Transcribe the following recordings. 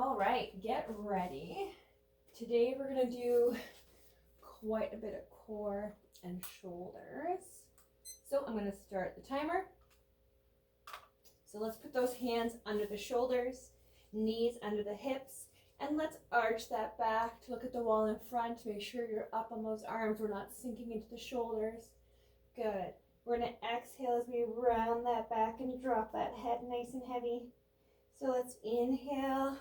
All right, get ready. Today we're gonna do quite a bit of core and shoulders. So I'm gonna start the timer. So let's put those hands under the shoulders, knees under the hips, and let's arch that back to look at the wall in front. Make sure you're up on those arms. We're not sinking into the shoulders. Good. We're gonna exhale as we round that back and drop that head nice and heavy. So let's inhale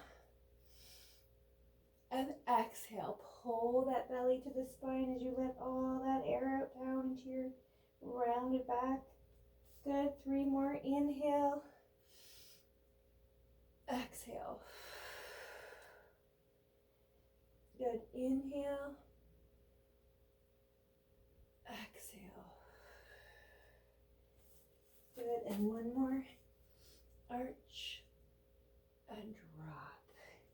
and exhale. Pull that belly to the spine as you let all that air out down into your rounded back. Good. 3 more. Inhale. Exhale. Good. Inhale. Exhale. Good. And 1 more. Arch and drop.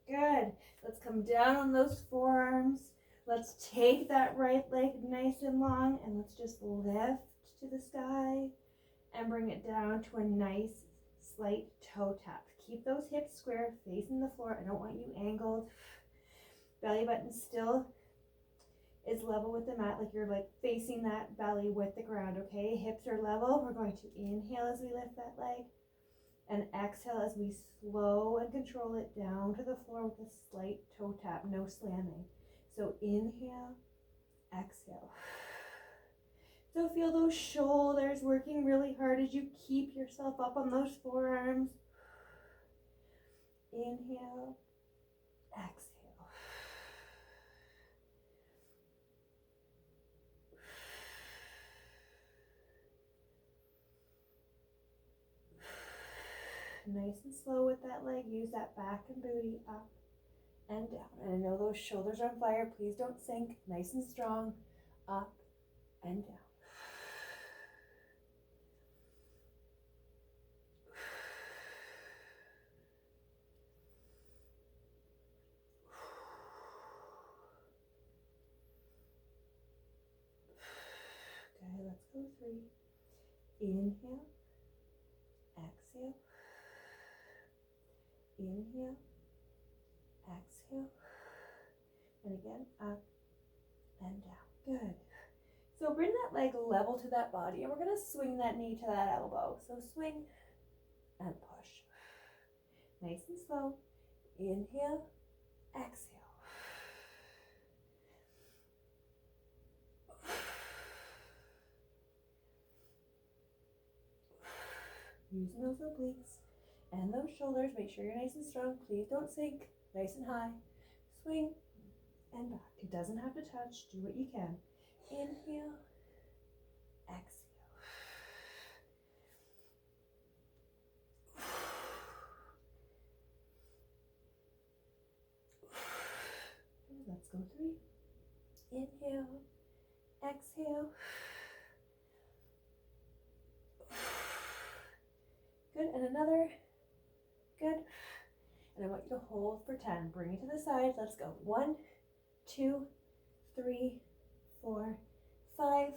Good. Let's come down on those forearms. Let's take that right leg nice and long and let's just lift to the sky and bring it down to a nice slight toe tap. Keep those hips square, facing the floor. I don't want you angled. Belly button still is level with the mat, like you're like facing that belly with the ground, okay? Hips are level. We're going to inhale as we lift that leg and exhale as we slow and control it down to the floor with a slight toe tap, no slamming. So inhale, exhale. So feel those shoulders working really hard as you keep yourself up on those forearms. Inhale, exhale. Nice and slow with that leg. Use that back and booty up and down. And I know those shoulders are on fire. Please don't sink. Nice and strong. Up and down. Okay, let's go 3. Inhale. Exhale. Inhale. Exhale. And again, up and down. Good. So bring that leg level to that body and we're going to swing that knee to that elbow. So swing and push. Nice and slow. Inhale. Exhale. Using those obliques and those shoulders. Make sure you're nice and strong. Please don't sink. Nice and high. Swing and back. It doesn't have to touch. Do what you can. Inhale. Exhale. Let's go 3. Inhale. Exhale. Good, and another. Good. And I want you to hold for 10. Bring it to the side. Let's go. 1, 2, 3, 4, 5,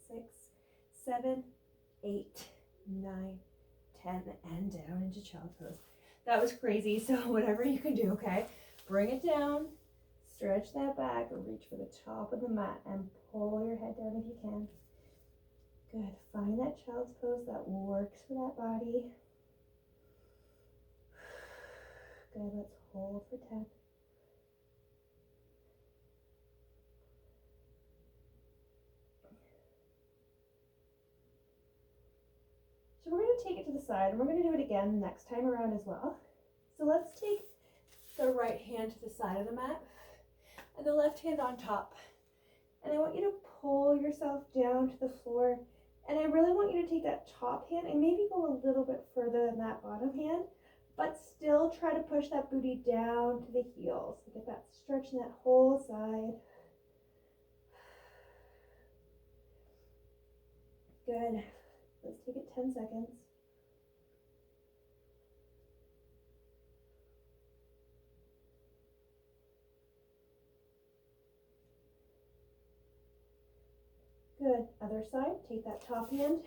6, 7, 8, 9, 10, and down into child's pose. That was crazy, so whatever you can do, okay? Bring it down, stretch that back, reach for the top of the mat, and pull your head down if you can. Good. Find that child's pose that works for that body. Good. Let's hold for 10. So we're going to take it to the side and we're going to do it again next time around as well. So let's take the right hand to the side of the mat and the left hand on top. And I want you to pull yourself down to the floor. And I really want you to take that top hand and maybe go a little bit further than that bottom hand, but still try to push that booty down to the heels. Get that stretch in that whole side. Good. Let's take it 10 seconds. Good. Other side. Take that top hand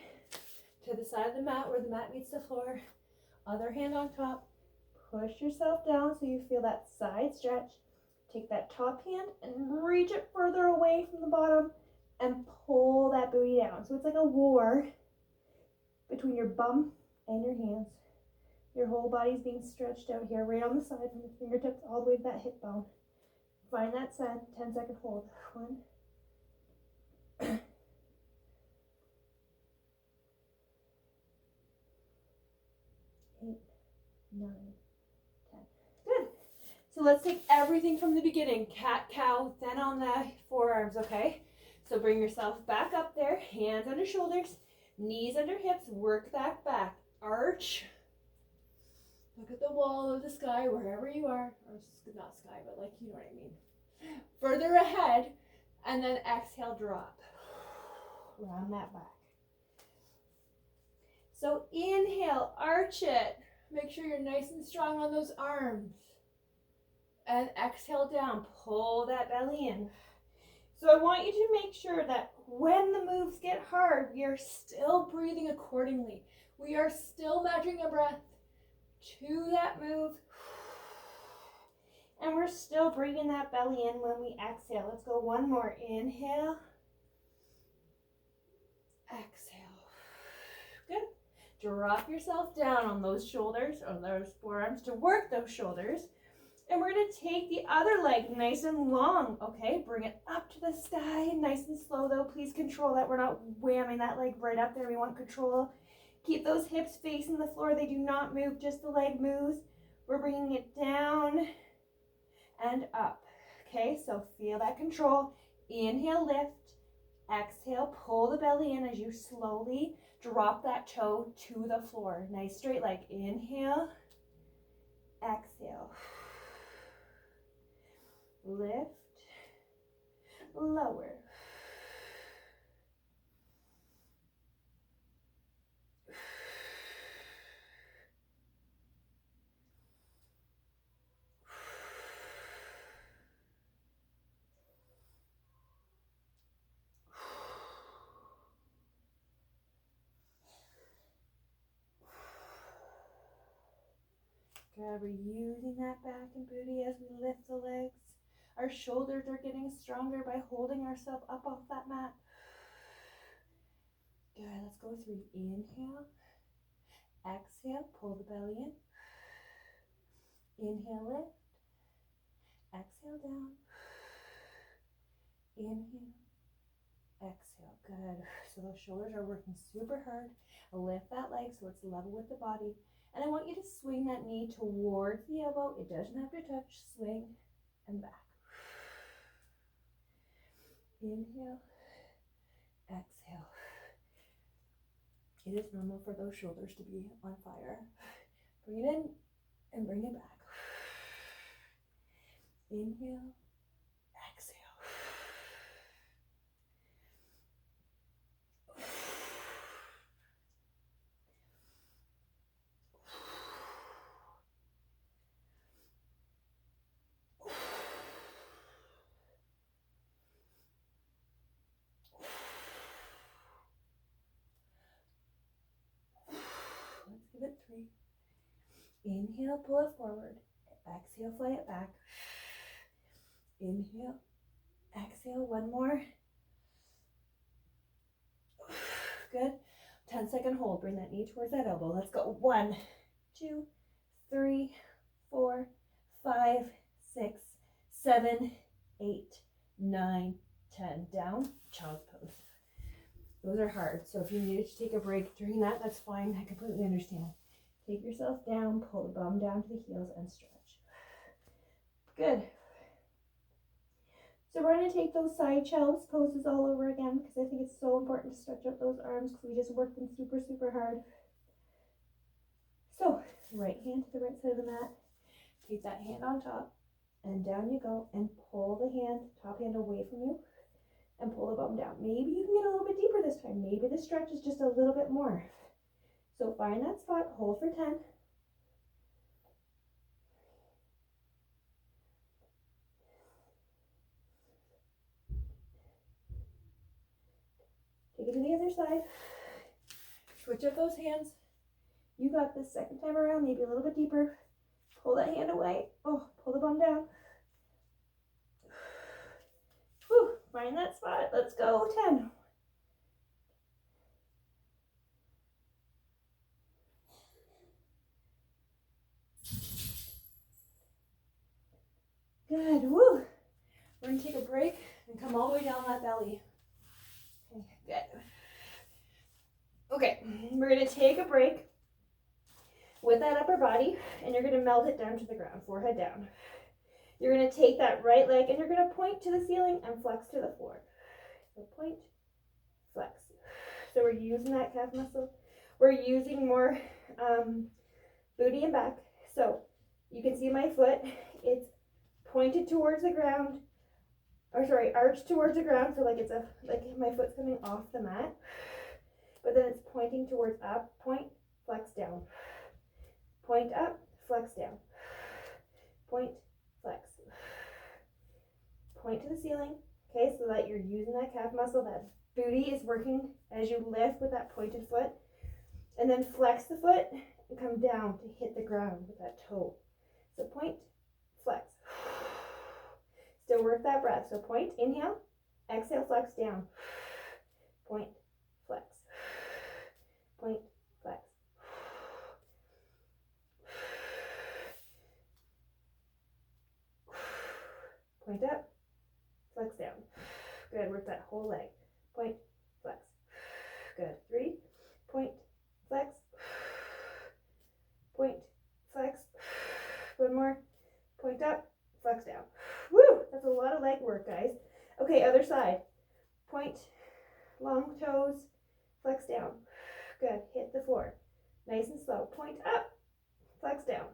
to the side of the mat where the mat meets the floor. Other hand on top. push yourself down so you feel that side stretch. Take that top hand and reach it further away from the bottom and pull that booty down. So it's like a war between your bum and your hands. Your whole body's being stretched out here, right on the side from the fingertips all the way to that hip bone. Find that 10-second hold. 1, 8, 9, 10. Good. So let's take everything from the beginning. Cat, cow, then on the forearms, okay? So bring yourself back up there, hands under shoulders, knees under hips, work that back. Arch. Look at the wall of the sky, wherever you are. Or not sky, but like, you know what I mean. Further ahead, and then exhale, drop. Round that back. So inhale, arch it. Make sure you're nice and strong on those arms. And exhale down, pull that belly in. So I want you to make sure that when the moves get hard, we are still breathing accordingly. We are still matching the breath to that move. And we're still bringing that belly in when we exhale. Let's go one more. Inhale. Exhale. Good. Drop yourself down on those shoulders, or those forearms, to work those shoulders. And we're going to take the other leg nice and long, okay? Bring it up to the sky, nice and slow though. Please control that. We're not whamming that leg right up there. We want control. Keep those hips facing the floor. They do not move, just the leg moves. We're bringing it down and up, okay? So feel that control. Inhale, lift. Exhale, pull the belly in as you slowly drop that toe to the floor. Nice straight leg. Inhale, exhale. Lift, lower. Good, we're using that back and booty as we lift the legs. Our shoulders are getting stronger by holding ourselves up off that mat. Good, let's go 3. Inhale, exhale, pull the belly in. Inhale, lift. Exhale, down. Inhale, exhale. Good. So those shoulders are working super hard. Lift that leg so it's level with the body. And I want you to swing that knee towards the elbow. It doesn't have to touch. Swing and back. Inhale, exhale. It is normal for those shoulders to be on fire. Bring it in and bring it back. Inhale, exhale. Let's give it 3. Inhale, pull it forward. Exhale, fly it back. Inhale, exhale, one more. Good. 10-second hold. Bring that knee towards that elbow. Let's go. 1, 2, 3, 4, 5, 6, 7, 8, 9, 10. Down, child's pose. Those are hard, so if you needed to take a break during that, that's fine. I completely understand. Take yourself down, pull the bum down to the heels, and stretch. Good. So we're going to take those side child's poses all over again, because I think it's so important to stretch out those arms, because we just worked them super, super hard. So, right hand to the right side of the mat. Take that hand on top, and down you go, and pull the hand, top hand away from you, and pull the bum down. Maybe you can get a little bit deeper this time. Maybe the stretch is just a little bit more. So find that spot, hold for 10. Take it to the other side. Switch up those hands. You got this. Second time around, maybe a little bit deeper. Pull that hand away. Oh, pull the bum down. Whew, find that spot. Let's go. 10. Good. Woo. We're going to take a break and come all the way down that belly. Okay, good. Okay, we're going to take a break with that upper body, and you're going to melt it down to the ground, forehead down. You're going to take that right leg, and you're going to point to the ceiling and flex to the floor. So point, flex. So we're using that calf muscle. We're using more booty and back. So you can see my foot. It's pointed towards the ground, or sorry, arched towards the ground. So like my foot's coming off the mat, but then it's pointing towards up. Point, flex down. Point up, flex down. Point, flex. Point to the ceiling. Okay, so that you're using that calf muscle. That booty is working as you lift with that pointed foot. And then flex the foot and come down to hit the ground with that toe. So point, flex. Still work that breath. So point, inhale, exhale, flex down. Point, flex. Point, flex. Point up, flex down. Good, work that whole leg. Point, flex. Good. 3, point, flex. Point, flex. One more. Point up, flex down. Woo! That's a lot of leg work, guys. Okay, other side. Point, long toes, flex down. Good. Hit the floor. Nice and slow. Point up, flex down.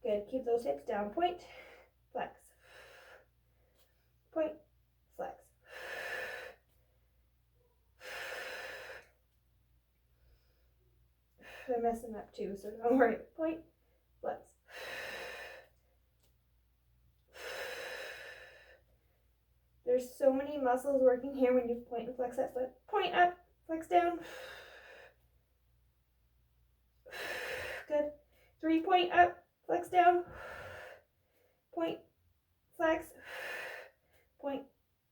Good. Keep those hips down. Point, flex. Point, flex. I'm messing up too, so don't worry. Point, flex. There's so many muscles working here when you point and flex that foot. Point up, flex down. Good. 3, point up, flex down. Point, flex. Point,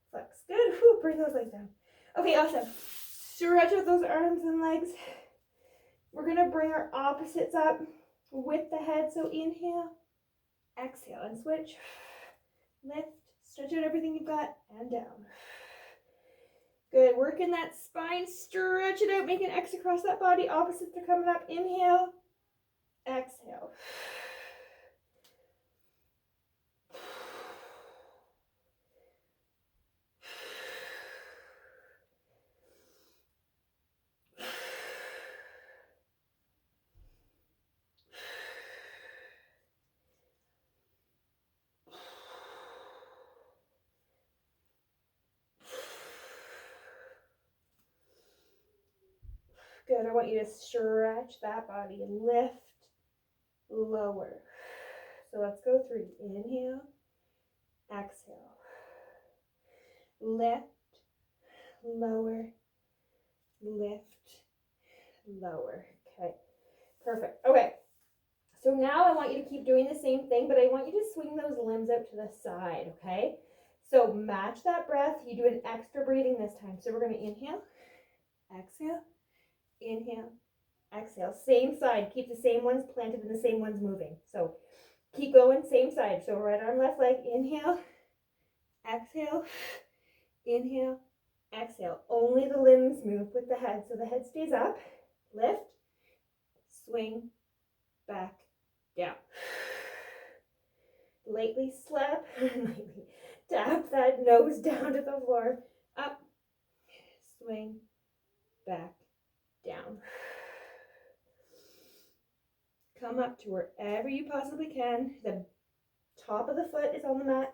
flex. Good. Whew, bring those legs down. Okay, awesome. Stretch out those arms and legs. We're going to bring our opposites up with the head. So inhale, exhale, and switch. Lift, stretch out everything you've got, and down. Good. Working that spine. Stretch it out. Make an X across that body. Opposites are coming up. Inhale, exhale. Good. I want you to stretch that body and lift, lower. So let's go 3. Inhale, exhale. Lift, lower, lift, lower. Okay, perfect. Okay, so now I want you to keep doing the same thing, but I want you to swing those limbs out to the side, okay? So match that breath. You do an extra breathing this time. So we're going to inhale, exhale, inhale, exhale. Same side. Keep the same ones planted and the same ones moving. So keep going, same side. So right arm, left leg. Inhale, exhale, inhale, exhale. Only the limbs move with the head. So the head stays up. Lift, swing, back, down. Lightly slap, lightly tap that nose down to the floor. Up, swing, back, down. Come up to wherever you possibly can. The top of the foot is on the mat,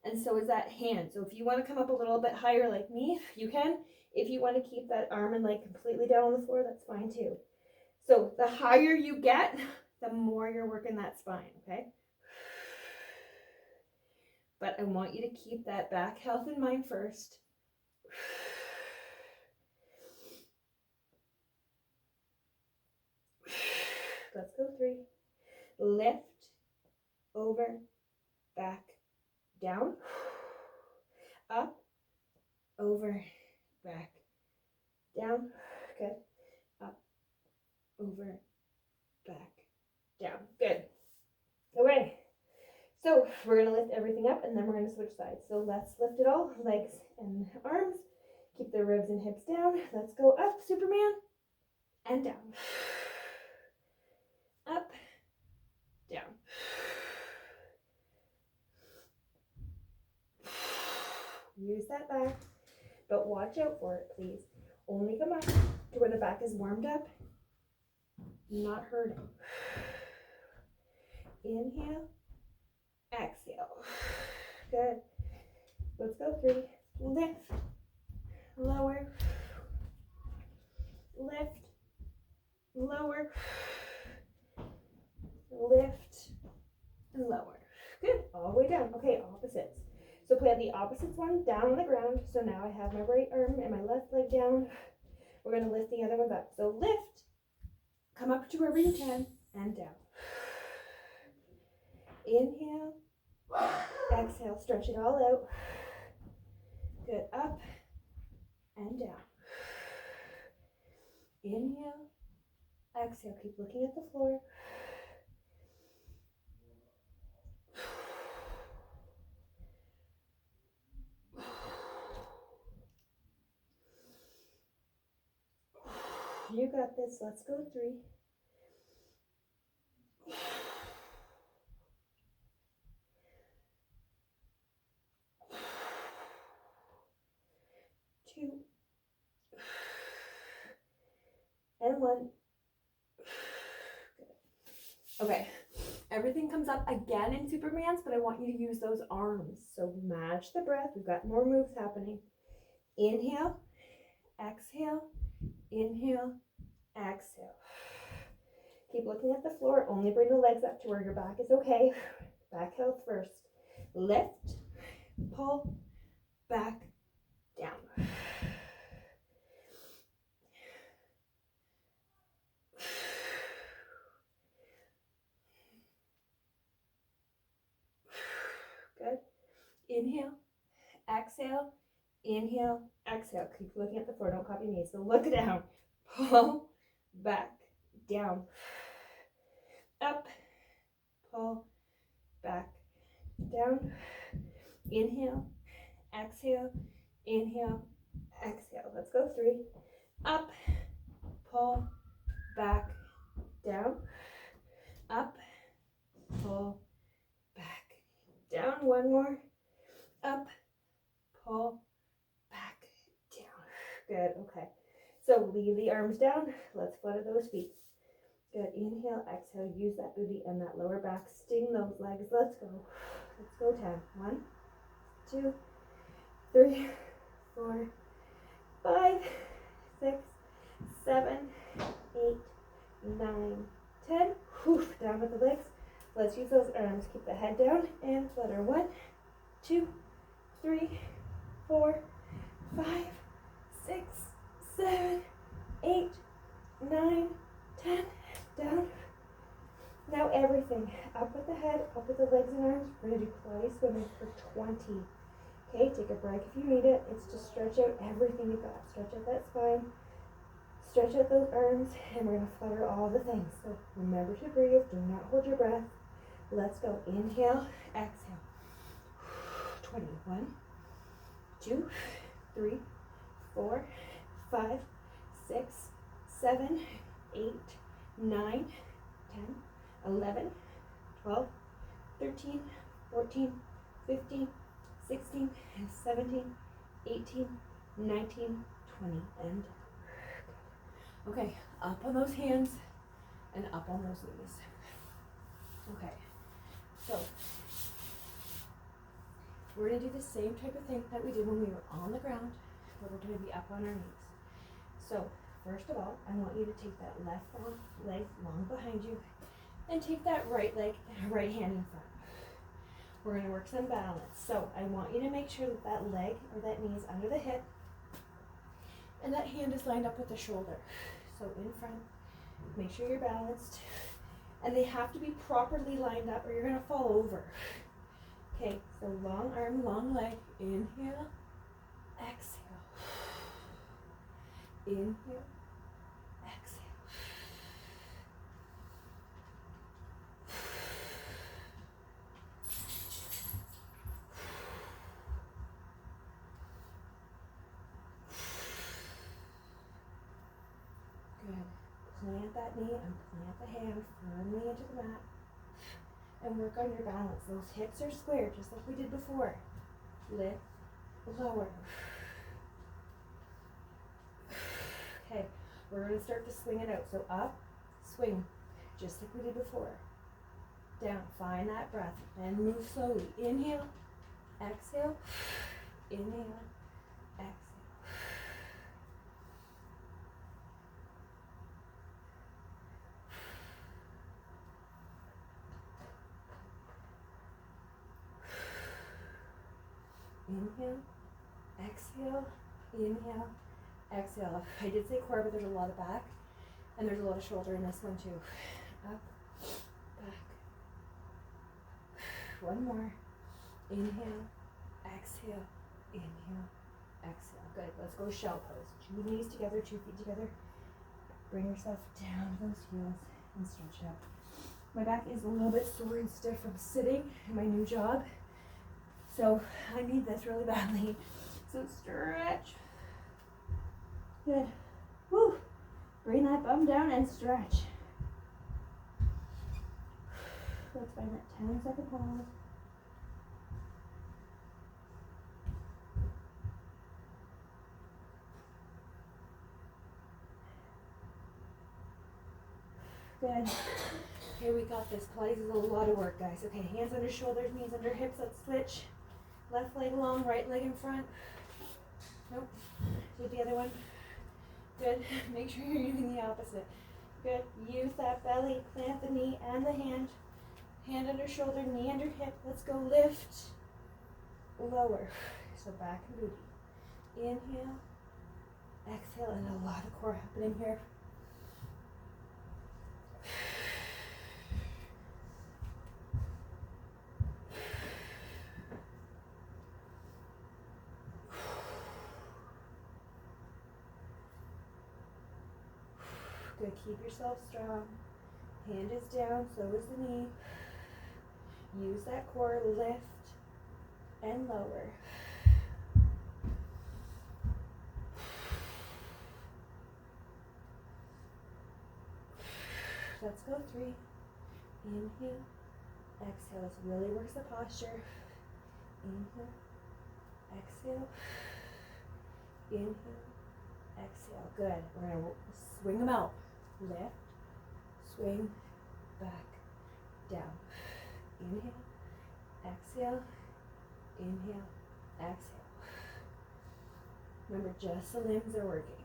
and so is that hand. So if you want to come up a little bit higher like me, you can. If you want to keep that arm and leg completely down on the floor, that's fine too. So the higher you get, the more you're working that spine, okay? But I want you to keep that back health in mind first. Let's go 3. Lift, over, back, down, up, over, back, down. Good. Up, over, back, down. Good. Okay. So we're going to lift everything up and then we're going to switch sides. So let's lift it all, legs and arms. Keep the ribs and hips down. Let's go up, Superman, and down. Up, down. Use that back, but watch out for it, please. Only come up to where the back is warmed up, not hurting. Inhale, exhale. Good. Let's go. 3. Lift, lower, lift, lower, lift, and lower. Good. All the way down. Okay, opposites. So play the opposites one down on the ground. So now I have my right arm and my left leg down. We're going to lift the other one up. So lift, come up to wherever you can, and down. Inhale, exhale, stretch it all out. Good. Up and down. Inhale, exhale. Keep looking at the floor. You got this. Let's go. 3. 2. And 1. Okay. Everything comes up again in Superman's, but I want you to use those arms. So match the breath. We've got more moves happening. Inhale, exhale, inhale, exhale. Keep looking at the floor. Only bring the legs up to where your back is okay. Back health first. Lift, pull, back, down. Good. Inhale, exhale, inhale, exhale. Keep looking at the floor. Don't copy me. So look down. Pull, back, down. Up, pull, back, down. Inhale, exhale, inhale, exhale. Let's go. 3. Up, pull, back, down. Up, pull, back, down. 1 more. Up, pull, back, down. Good. Okay. So leave the arms down. Let's flutter those feet. Good. Inhale, exhale. Use that booty and that lower back. Sting those legs. Let's go. Let's go. 10. 1, 2, 3, 4, 5, 6, 7, 8, 9, 10. Whew, down with the legs. Let's use those arms. Keep the head down and flutter. 1, 2, 3, 4, 5, 6, 7, 8, 9, 10. Down. Now everything. Up with the head, up with the legs and arms. We're going to do Pilates swimming for 20. Okay, take a break if you need it. It's to stretch out everything you've got. Stretch out that spine. Stretch out those arms. And we're going to flutter all the things. So remember to breathe. Do not hold your breath. Let's go. Inhale, exhale. 20. 1, 2, 3, 4, 5, 6, 7, 8, 9, 10, 11, 12, 13, 14, 15, 16, 17, 18, 19, 20, and okay, up on those hands and up on those knees. Okay, so we're going to do the same type of thing that we did when we were on the ground, but we're going to be up on our knees. So first of all, I want you to take that left leg long behind you and take that right leg, right hand in front. We're going to work some balance. So I want you to make sure that that leg or that knee is under the hip and that hand is lined up with the shoulder. So in front, make sure you're balanced. And they have to be properly lined up or you're gonna fall over. Okay, so long arm, long leg. Inhale, exhale. Inhale, exhale. Good. Plant that knee and plant the hand firmly into the mat. And work on your balance. Those hips are square, just like we did before. Lift, lower. Okay, we're going to start to swing it out. So up, swing, just like we did before. Down, find that breath, and move slowly. Inhale, exhale, inhale, exhale. Inhale, exhale, inhale, exhale. I did say core, but there's a lot of back, and there's a lot of shoulder in this one too. Up, back. One more. Inhale, exhale, inhale, exhale. Good. Let's go shell pose. 2 knees together, 2 feet together. Bring yourself down those heels and stretch out. My back is a little bit sore and stiff from sitting in my new job. So I need this really badly. So stretch. Good. Woo. Bring that bum down and stretch. Let's find that 10-second pause. Good. Okay, we got this. Pilates is a lot of work, guys. Okay, hands under shoulders, knees under hips. Let's switch. Left leg long, right leg in front. Nope. Do the other one. Good. Make sure you're doing the opposite. Good. Use that belly. Plant the knee and the hand. Hand under shoulder, knee under hip. Let's go lift. Lower. So back and booty. Inhale. Exhale. And a lot of core happening here. Good, keep yourself strong. Hand is down, so is the knee. Use that core, lift and lower. Let's go 3. Inhale, exhale. This really works the posture. Inhale, exhale, inhale, exhale. Good. We're going to swing them out. Lift, swing, back, down. Inhale, exhale, inhale, exhale. Remember, just the limbs are working.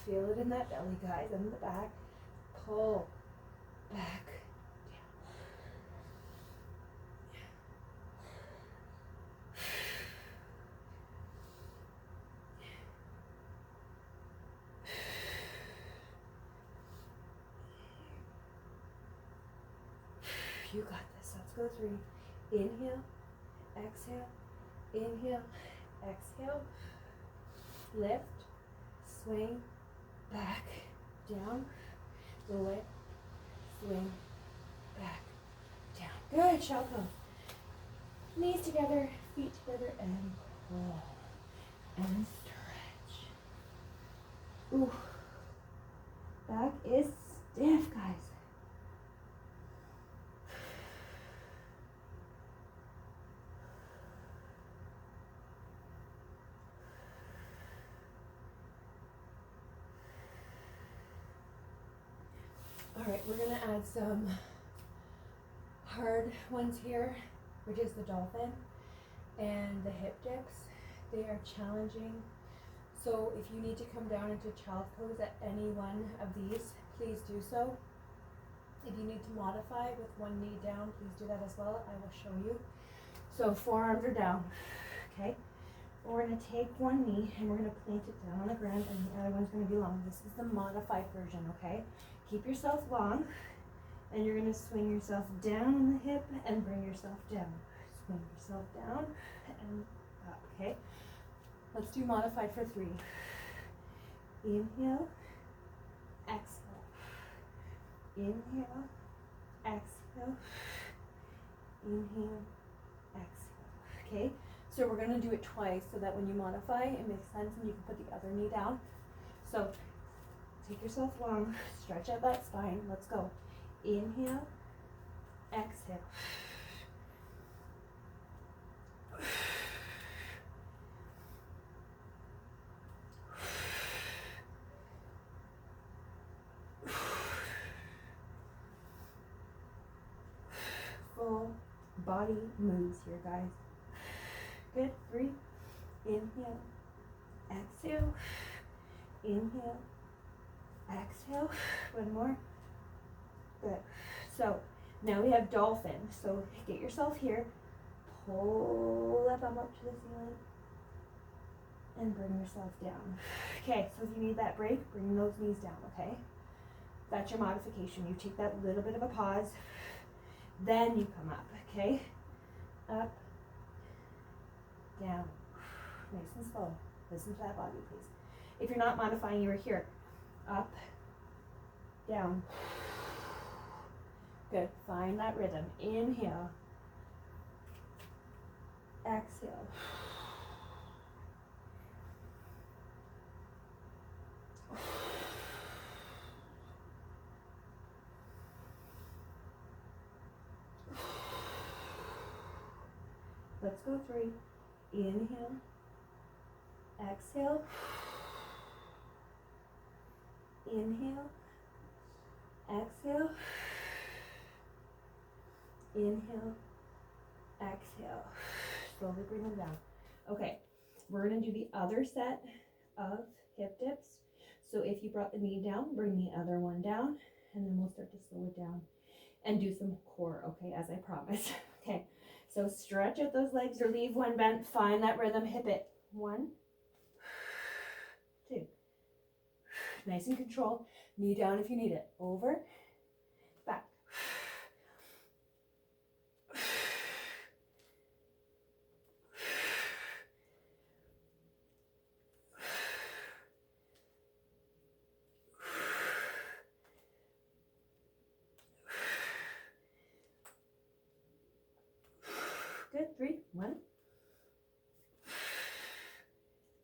Feel it in that belly, guys, and the back. Pull, back, down. You got this. Let's go 3. Inhale, exhale, inhale, exhale. Lift, swing, back, down. Lift, swing, back, down. Good. Shell pose. Knees together, feet together, and pull. And stretch. Ooh. Back is stiff, guys. All right, we're gonna add some hard ones here, which is the dolphin and the hip dips. They are challenging. So if you need to come down into child's pose at any one of these, please do so. If you need to modify with one knee down, please do that as well. I will show you. So forearms are down, okay? We're gonna take one knee and we're gonna plant it down on the ground and the other one's gonna be long. This is the modified version, okay? Keep yourself long, and you're going to swing yourself down in the hip and bring yourself down. Swing yourself down and up, okay? Let's do modified for 3. Inhale, exhale. Inhale, exhale. Inhale, exhale. Okay? So we're going to do it twice so that when you modify, it makes sense and you can put the other knee down. So take yourself long, stretch out that spine. Let's go. Inhale, exhale. Full body moves here, guys. Good. 3. Inhale, exhale. Inhale, exhale. One more. Good. So now we have dolphin. So get yourself here. Pull that bum up to the ceiling and bring yourself down. Okay, so if you need that break, bring those knees down, okay? That's your modification. You take that little bit of a pause, then you come up, okay? Up, down, nice and slow. Listen to that body, please. If you're not modifying, you're here. Up, down. Good. Find that rhythm. Inhale, exhale. Let's go 3. Inhale, exhale. Inhale, exhale. Inhale, exhale. Slowly bring them down. Okay, we're going to do the other set of hip dips. So if you brought the knee down, bring the other one down, and then we'll start to slow it down and do some core, okay, as I promised. Okay, so stretch out those legs or leave one bent. Find that rhythm, hip it. 1, 2. Nice and control. Knee down if you need it. Over, back. Good. 3, 1,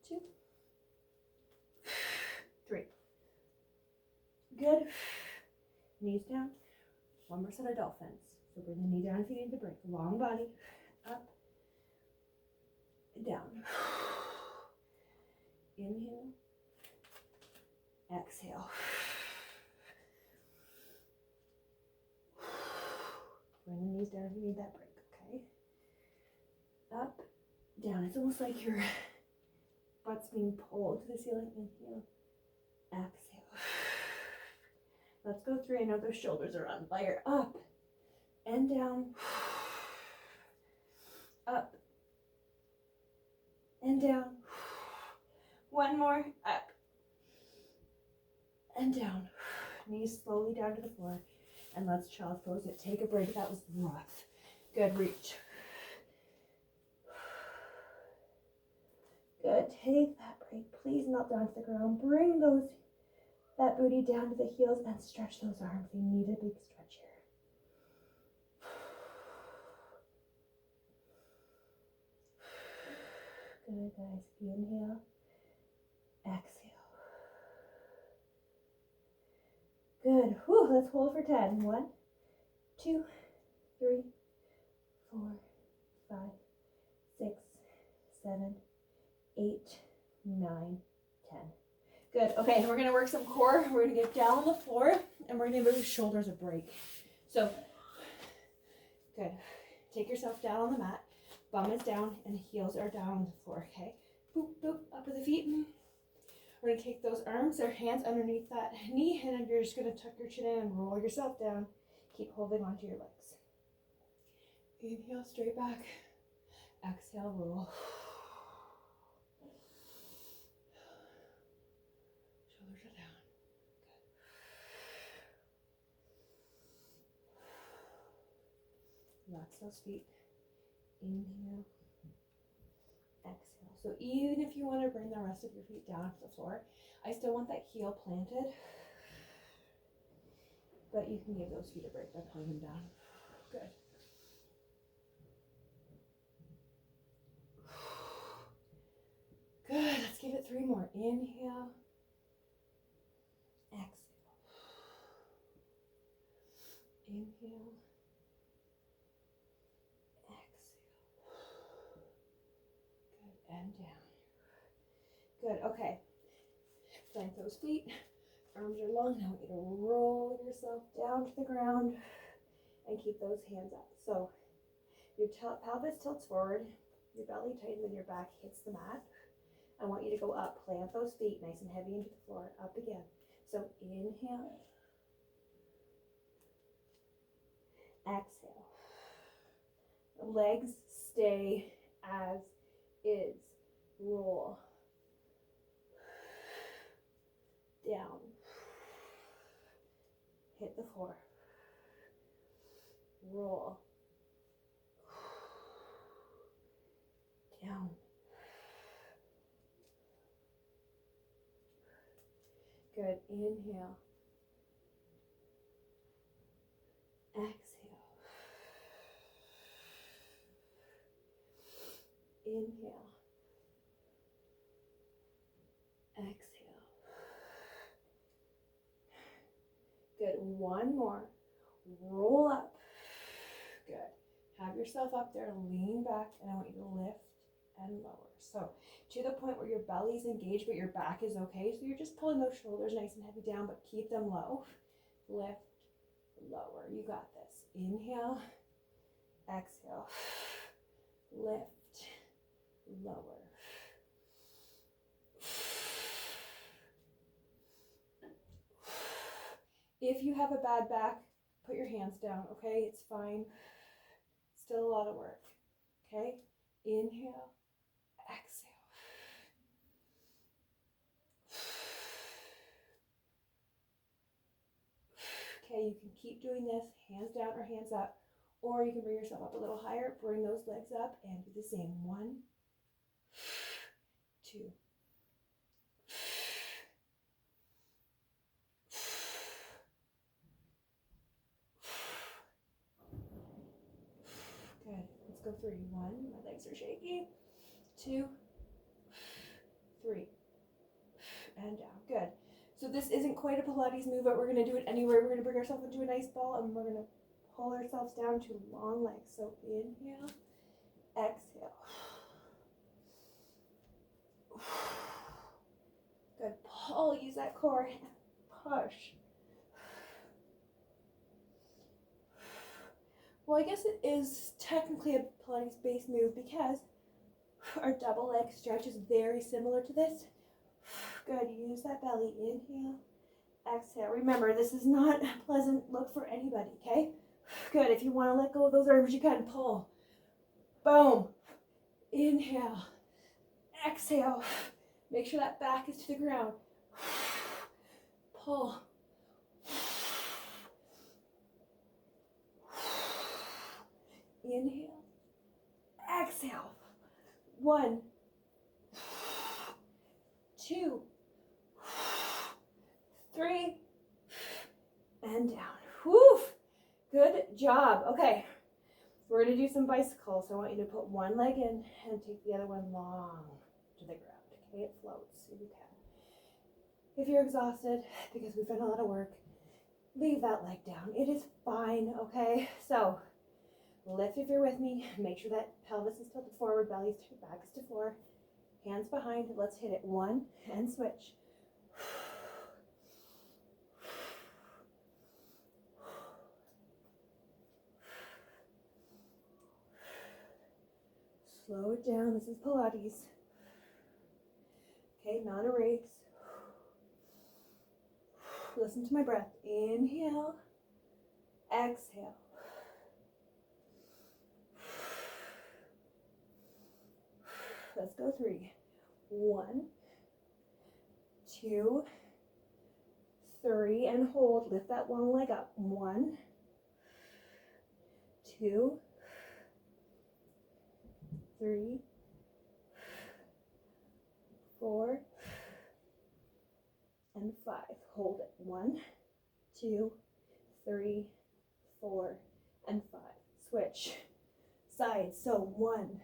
2, 3. Good. Knees down. One more set of dolphins. So bring the knee down if you need to break. Long body. Up. Down. Inhale. Exhale. Bring the knees down if you need that break, okay? Up, down. It's almost like your butt's being pulled to the ceiling. Inhale. Exhale. Let's go 3. I know those shoulders are on fire. Up and down. Up and down. One more. Up and down. Knees slowly down to the floor. And let's child's pose it. Take a break. That was rough. Good. Reach. Good. Take that break. Please not down to the ground. Bring that booty down to the heels and stretch those arms. You need a big stretch here. Good, guys. Inhale. Exhale. Good. Whew, let's hold for 10. 1, 2, 3, 4, 5, 6, 7, 8, 9, 10. Good. Okay, we're going to work some core. We're going to get down on the floor, and we're going to give those shoulders a break. So, good. Take yourself down on the mat. Bum is down, and heels are down on the floor, okay? Boop, boop, up with the feet. We're going to take those arms or hands underneath that knee, and then you're just going to tuck your chin in and roll yourself down. Keep holding onto your legs. Inhale, straight back. Exhale, roll. Shoulders are down. Relax those feet. Inhale. Exhale. So even if you want to bring the rest of your feet down to the floor, I still want that heel planted. But you can give those feet a break by pulling them down. Good. Good. Let's give it 3 more. Inhale. Exhale. Inhale. Exhale. Good. And down. Good. Okay. Plant those feet. Arms are long. Now I want you to roll yourself down to the ground and keep those hands up. So your pelvis tilts forward, your belly tightens, and your back hits the mat. I want you to go up. Plant those feet nice and heavy into the floor. Up again. So inhale. Exhale. Legs stay as is. Roll. Down. Hit the floor. Roll. Down. Good. Inhale. Exhale. Inhale. Exhale. Good. One more. Roll up. Good. Have yourself up there. Lean back, and I want you to lift and lower. So to the point where your belly's engaged, but your back is okay. So you're just pulling those shoulders nice and heavy down, but keep them low. Lift, lower. You got this. Inhale. Exhale. Lift, lower. If you have a bad back, put your hands down, okay? It's fine. Still a lot of work, okay? Inhale, exhale. Okay, you can keep doing this, hands down or hands up, or you can bring yourself up a little higher, bring those legs up, and do the same. 1, 2. Good. Let's go 3. 1. My legs are shaky. 2, 3. And down. Good. So this isn't quite a Pilates move, but we're going to do it anyway. We're going to bring ourselves into a nice ball, and we're going to pull ourselves down to long legs. So inhale, exhale. Good. Pull. Use that core. Push. Well, I guess it is technically a Pilates base move because our double leg stretch is very similar to this. Good. Use that belly. Inhale, exhale. Remember, this is not a pleasant look for anybody, okay? Good. If you want to let go of those arms, you can pull. Boom. Inhale, exhale. Make sure that back is to the ground. Pull. Inhale, exhale. 1, 2, 3, and down. Whew. Good job. Okay, we're going to do some bicycles. So I want you to put one leg in and take the other one long to the ground. Okay, it floats if you can. If you're exhausted because we've done a lot of work, leave that leg down. It is fine, okay? So lift if you're with me. Make sure that pelvis is tilted forward, belly's to back is to floor. Hands behind. Let's hit it. 1 and switch. Slow it down. This is Pilates. Okay, not a race. Listen to my breath. Inhale, exhale. Let's go 3. 1, 2, 3, and hold. Lift that long leg up. 1, 2, 3, 4, and 5. Hold it. 1, 2, 3, 4, and 5. Switch sides. So 1,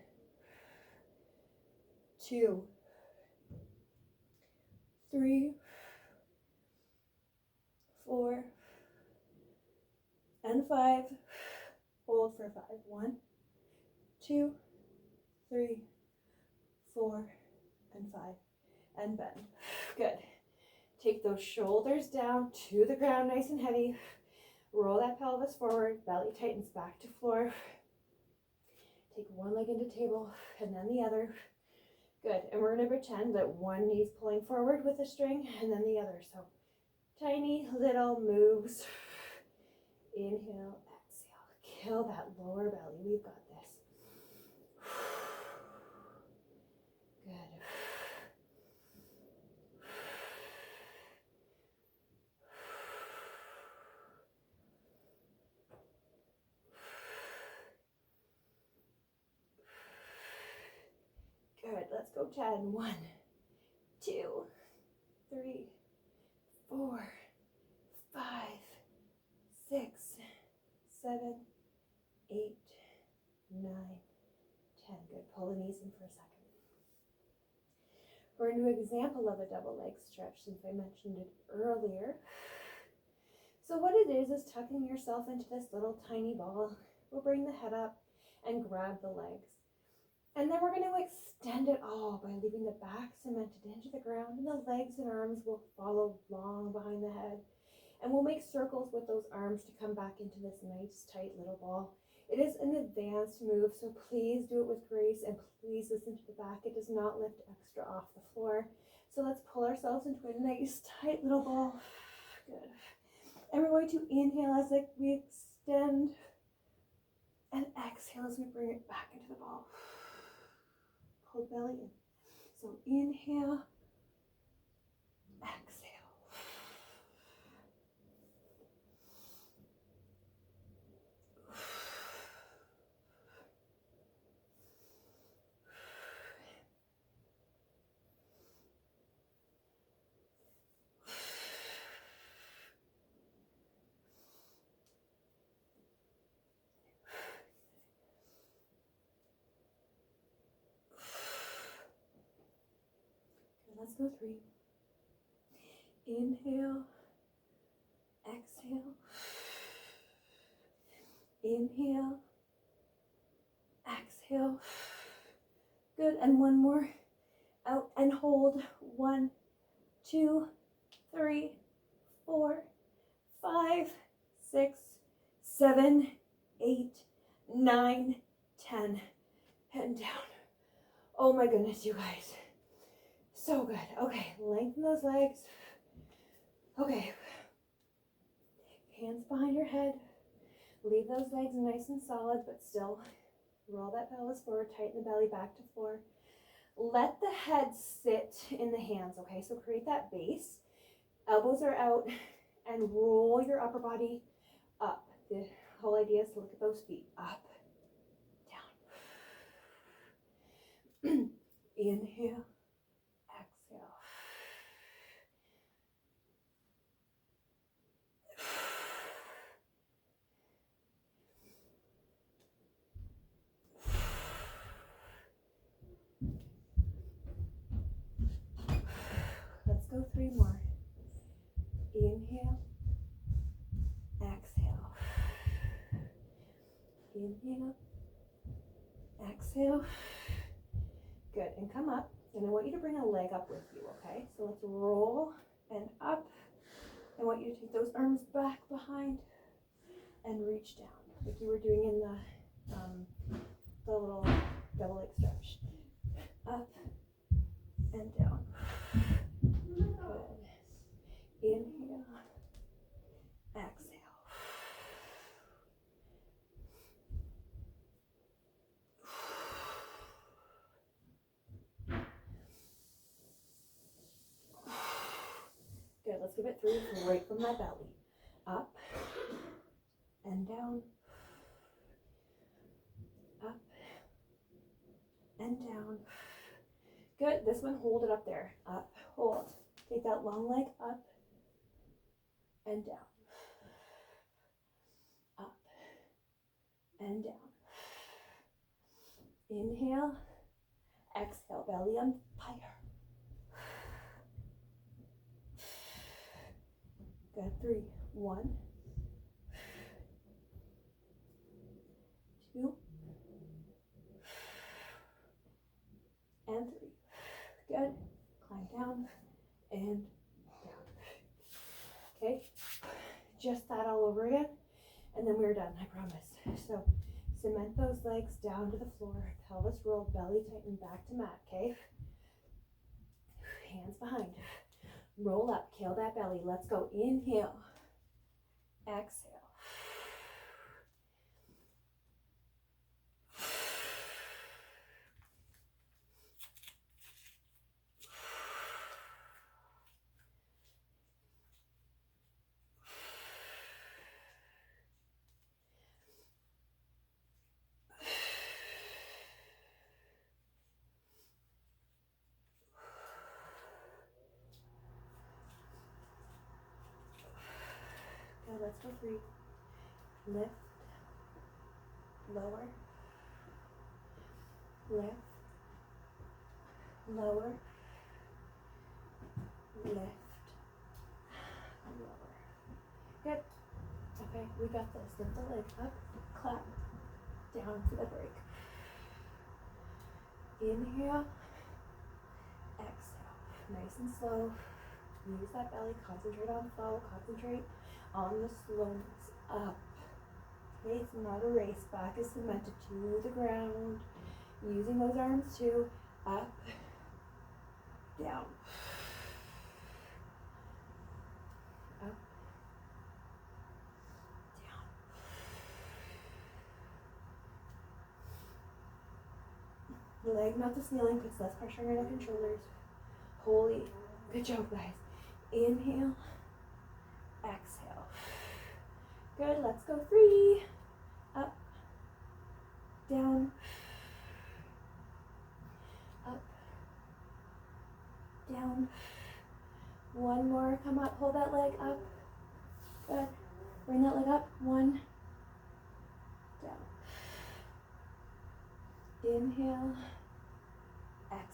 2, 3, 4, and 5. Hold for 5. 1, 2, 3, 4, and 5. And bend. Good. Take those shoulders down to the ground, nice and heavy. Roll that pelvis forward, belly tightens back to floor. Take one leg into table and then the other. Good. And we're going to pretend that one knee's pulling forward with a string and then the other. So tiny little moves. Inhale, exhale. Kill that lower belly. We've got this. Good. Good. Let's go 10. 1, 2, 3, 4, 5, 6, 7, 8, 9, 10. Good. Pull the knees in for a second. We're going to do an example of a double leg stretch since I mentioned it earlier. So what it is tucking yourself into this little tiny ball. We'll bring the head up and grab the legs. And then we're going to extend it all by leaving the back cemented into the ground, and the legs and arms will follow long behind the head. And we'll make circles with those arms to come back into this nice tight little ball. It is an advanced move, so please do it with grace and please listen to the back. It does not lift extra off the floor. So let's pull ourselves into a nice tight little ball. Good. And we're going to inhale as we extend and exhale as we bring it back into the ball. Pull belly in. So inhale, exhale. Let's go 3. Inhale, exhale. Inhale, exhale. Good. And one more. Out and hold. 1, 2, 3, 4, 5, 6, 7, 8, 9, 10. And down. Oh my goodness, you guys. So good. Okay, lengthen those legs. Okay. Hands behind your head. Leave those legs nice and solid, but still roll that pelvis forward, tighten the belly back to floor. Let the head sit in the hands, okay? So create that base. Elbows are out and roll your upper body up. The whole idea is to look at those feet. Up, down. Inhale. Let's go 3 more. Inhale, exhale. Inhale, exhale. Good, and come up. And I want you to bring a leg up with you, okay? So let's roll and up. I want you to take those arms back behind and reach down, like you were doing in the little double leg stretch. Up and down. Good. Inhale, exhale. Good, let's give it 3 right from that belly. Up and down. Up and down. Good. This one, hold it up there. Up, hold. Take that long leg up and down. Up and down. Inhale. Exhale, belly on fire. Good. 3. 1, 2, and 3. Good. Climb down and down. Okay. Just that all over again. And then we're done, I promise. So cement those legs down to the floor. Pelvis roll, belly tighten back to mat, okay? Hands behind. Roll up, kill that belly. Let's go. Inhale. Exhale. Okay, let's go 3. Lift, lower, lift, lower, lift, lower. Good. Okay, we got this. Lift the leg up, clap, down for the break. Inhale, exhale. Nice and slow. Use that belly, concentrate on flow, concentrate on the slowness. Up. Okay, it's not a race. Back is cemented to the ground. Using those arms too. Up, down. Up, down. The leg, not the ceiling, puts less pressure on your neck and shoulders. Holy, good job, guys. Inhale, exhale. Good, let's go 3. Up, down, up, down. One more, come up, hold that leg up. Good, bring that leg up. 1, down. Inhale, exhale.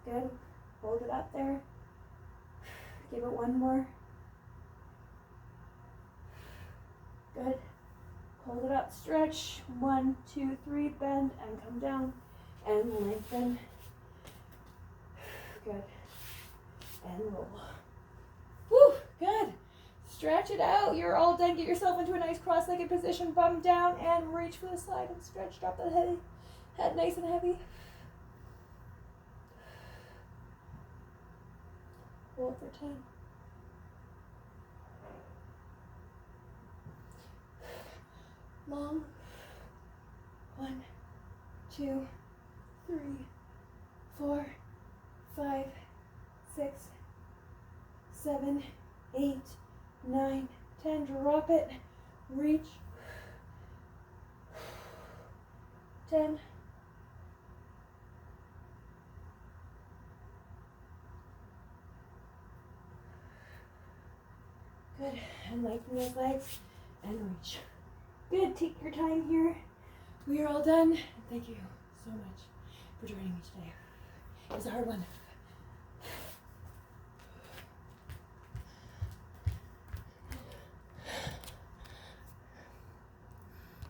Good. Hold it up there. Give it one more. Good. Hold it up. Stretch. 1, 2, 3. Bend and come down. And lengthen. Good. And roll. Woo! Good. Stretch it out. You're all done. Get yourself into a nice cross-legged position. Bum down and reach for the side and stretch. Drop the head nice and heavy. Hold for 10. Long. 1, 2, 3, 4, 5, 6, 7, 8, 9, 10. Drop it. Reach. 10. Good. And lengthen those legs and reach. Good. Take your time here. We are all done. Thank you so much for joining me today. It was a hard one.